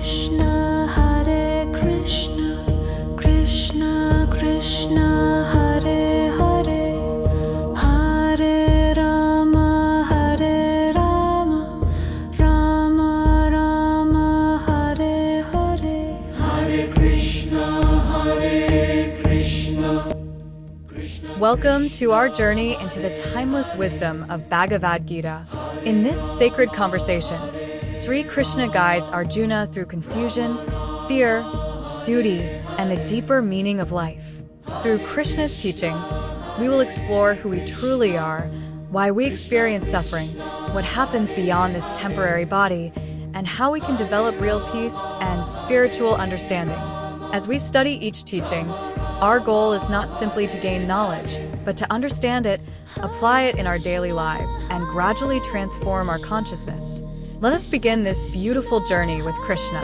Krishna, Hare Krishna, Krishna Krishna, Hare Hare, Hare Rama, Hare Rama, Rama Rama, Hare Hare. Hare Krishna, Hare Krishna, Krishna. Welcome to our journey into the timeless wisdom of Bhagavad Gita. In this sacred conversation, Sri Krishna guides Arjuna through confusion, fear, duty, and the deeper meaning of life. Through Krishna's teachings, we will explore who we truly are, why we experience suffering, what happens beyond this temporary body, and how we can develop real peace and spiritual understanding. As we study each teaching, our goal is not simply to gain knowledge, but to understand it, apply it in our daily lives, and gradually transform our consciousness. Let us begin this beautiful journey with Krishna.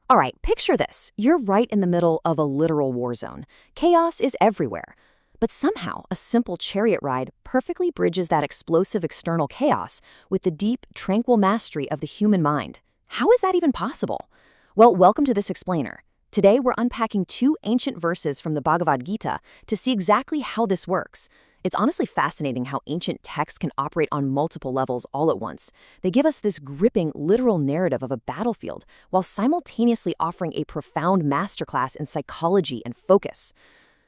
All right, picture this. You're right in the middle of a literal war zone. Chaos is everywhere. But somehow, a simple chariot ride perfectly bridges that explosive external chaos with the deep, tranquil mastery of the human mind. How is that even possible? Well, welcome to this explainer. Today, we're unpacking two ancient verses from the Bhagavad Gita to see exactly how this works. It's honestly fascinating how ancient texts can operate on multiple levels all at once. They give us this gripping, literal narrative of a battlefield while simultaneously offering a profound masterclass in psychology and focus.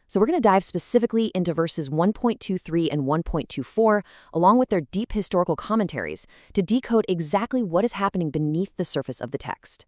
So we're going to dive specifically into verses 1.23 and 1.24, along with their deep historical commentaries, to decode exactly what is happening beneath the surface of the text.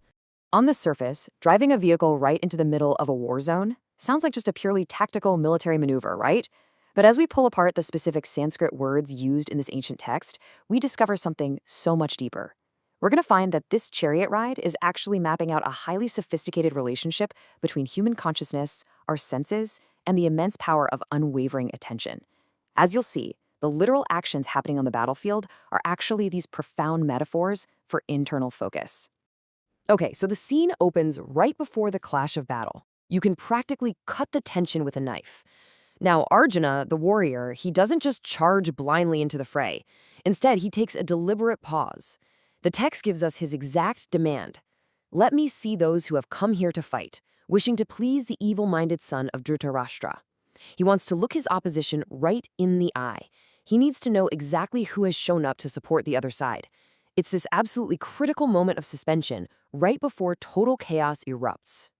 On the surface, driving a vehicle right into the middle of a war zone sounds like just a purely tactical military maneuver, right? But as we pull apart the specific Sanskrit words used in this ancient text, we discover something so much deeper. We're going to find that this chariot ride is actually mapping out a highly sophisticated relationship between human consciousness, our senses, and the immense power of unwavering attention. As you'll see, the literal actions happening on the battlefield are actually these profound metaphors for internal focus. Okay, so the scene opens right before the clash of battle. You can practically cut the tension with a knife. Now, Arjuna, the warrior, he doesn't just charge blindly into the fray. Instead, he takes a deliberate pause. The text gives us his exact demand. Let me see those who have come here to fight, wishing to please the evil-minded son of Dhritarashtra. He wants to look his opposition right in the eye. He needs to know exactly who has shown up to support the other side. It's this absolutely critical moment of suspension right before total chaos erupts.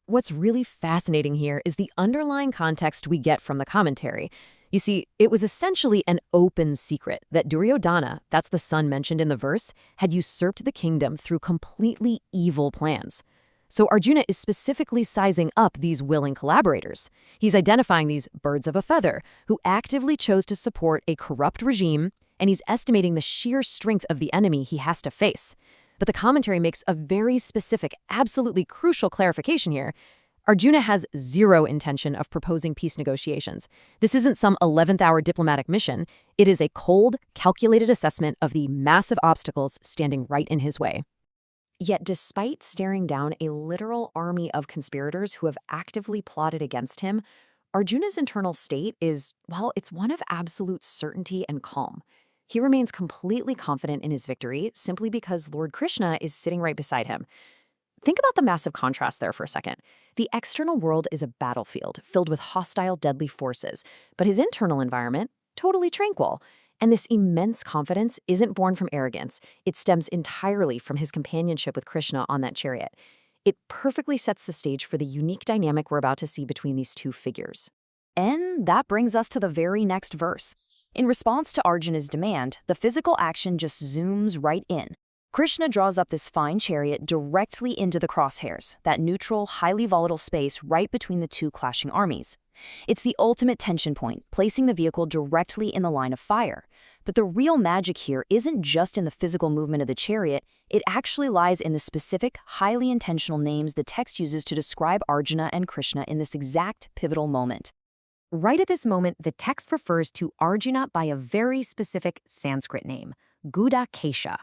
What's really fascinating here is the underlying context we get from the commentary. You see, it was essentially an open secret that Duryodhana, that's the son mentioned in the verse, had usurped the kingdom through completely evil plans. So Arjuna is specifically sizing up these willing collaborators. He's identifying these birds of a feather who actively chose to support a corrupt regime, and he's estimating the sheer strength of the enemy he has to face. But the commentary makes a very specific, absolutely crucial clarification here. Arjuna has zero intention of proposing peace negotiations. This isn't some 11th-hour diplomatic mission. It is a cold, calculated assessment of the massive obstacles standing right in his way. Yet despite staring down a literal army of conspirators who have actively plotted against him, Arjuna's internal state is, well, it's one of absolute certainty and calm. He remains completely confident in his victory simply because Lord Krishna is sitting right beside him. Think about the massive contrast there for a second. The external world is a battlefield filled with hostile, deadly forces, but his internal environment, totally tranquil. And this immense confidence isn't born from arrogance. It stems entirely from his companionship with Krishna on that chariot. It perfectly sets the stage for the unique dynamic we're about to see between these two figures. And that brings us to the very next verse. In response to Arjuna's demand, the physical action just zooms right in. Krishna draws up this fine chariot directly into the crosshairs, that neutral, highly volatile space right between the two clashing armies. It's the ultimate tension point, placing the vehicle directly in the line of fire. But the real magic here isn't just in the physical movement of the chariot, it actually lies in the specific, highly intentional names the text uses to describe Arjuna and Krishna in this exact pivotal moment. Right at this moment, the text refers to Arjuna by a very specific Sanskrit name, Gudakesha.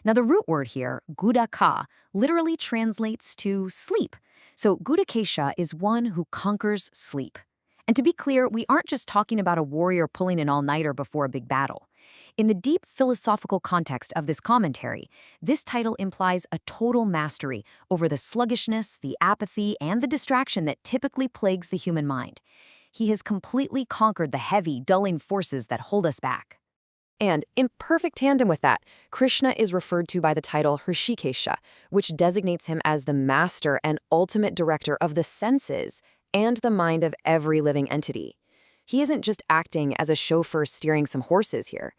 Now, the root word here, Gudaka, literally translates to sleep. So Gudakesha is one who conquers sleep. And to be clear, we aren't just talking about a warrior pulling an all-nighter before a big battle. In the deep philosophical context of this commentary, this title implies a total mastery over the sluggishness, the apathy, and the distraction that typically plagues the human mind. He has completely conquered the heavy, dulling forces that hold us back. And in perfect tandem with that, Krishna is referred to by the title Hrishikesha, which designates him as the master and ultimate director of the senses and the mind of every living entity. He isn't just acting as a chauffeur steering some horses here.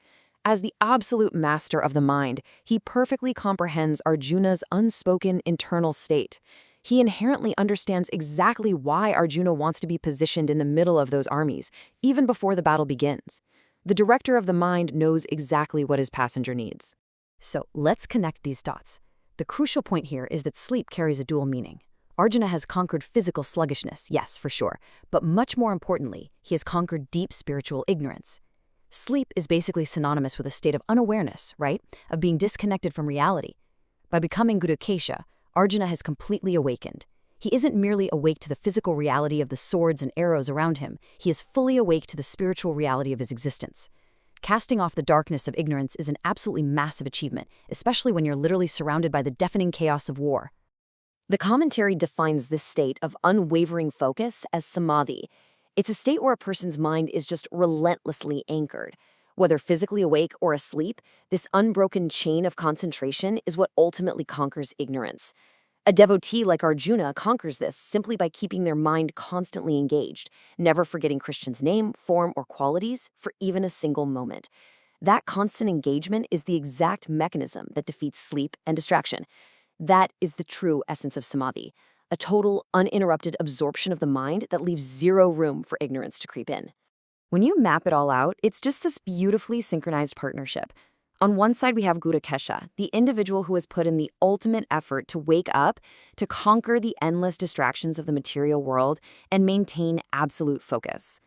As the absolute master of the mind, he perfectly comprehends Arjuna's unspoken internal state. He inherently understands exactly why Arjuna wants to be positioned in the middle of those armies, even before the battle begins. The director of the mind knows exactly what his passenger needs. So let's connect these dots. The crucial point here is that sleep carries a dual meaning. Arjuna has conquered physical sluggishness, yes, for sure, but much more importantly, he has conquered deep spiritual ignorance. Sleep is basically synonymous with a state of unawareness, right? Of being disconnected from reality. By becoming Gurukesha, Arjuna has completely awakened. He isn't merely awake to the physical reality of the swords and arrows around him, he is fully awake to the spiritual reality of his existence. Casting off the darkness of ignorance is an absolutely massive achievement, especially when you're literally surrounded by the deafening chaos of war. The commentary defines this state of unwavering focus as samadhi. It's a state where a person's mind is just relentlessly anchored. Whether physically awake or asleep, this unbroken chain of concentration is what ultimately conquers ignorance. A devotee like Arjuna conquers this simply by keeping their mind constantly engaged, never forgetting Krishna's name, form, or qualities for even a single moment. That constant engagement is the exact mechanism that defeats sleep and distraction. That is the true essence of samadhi, a total, uninterrupted absorption of the mind that leaves zero room for ignorance to creep in. When you map it all out, it's just this beautifully synchronized partnership. On one side, we have Gurukesha, the individual who has put in the ultimate effort to wake up, to conquer the endless distractions of the material world, and maintain absolute focus.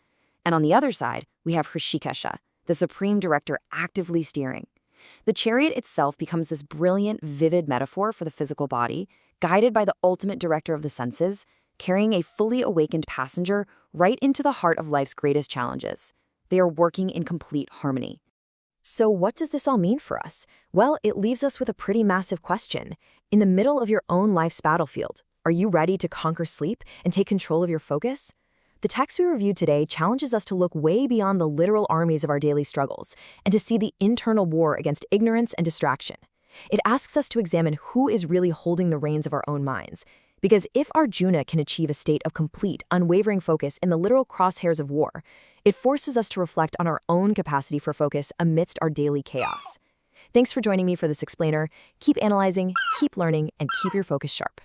And on the other side, we have Hrishikesha, the supreme director actively steering. The chariot itself becomes this brilliant, vivid metaphor for the physical body, guided by the ultimate director of the senses, carrying a fully awakened passenger right into the heart of life's greatest challenges. They are working in complete harmony. So what does this all mean for us? Well, it leaves us with a pretty massive question. In the middle of your own life's battlefield, are you ready to conquer sleep and take control of your focus? The text we reviewed today challenges us to look way beyond the literal armies of our daily struggles and to see the internal war against ignorance and distraction. It asks us to examine who is really holding the reins of our own minds. Because if Arjuna can achieve a state of complete, unwavering focus in the literal crosshairs of war, it forces us to reflect on our own capacity for focus amidst our daily chaos. Thanks for joining me for this explainer. Keep analyzing, keep learning, and keep your focus sharp.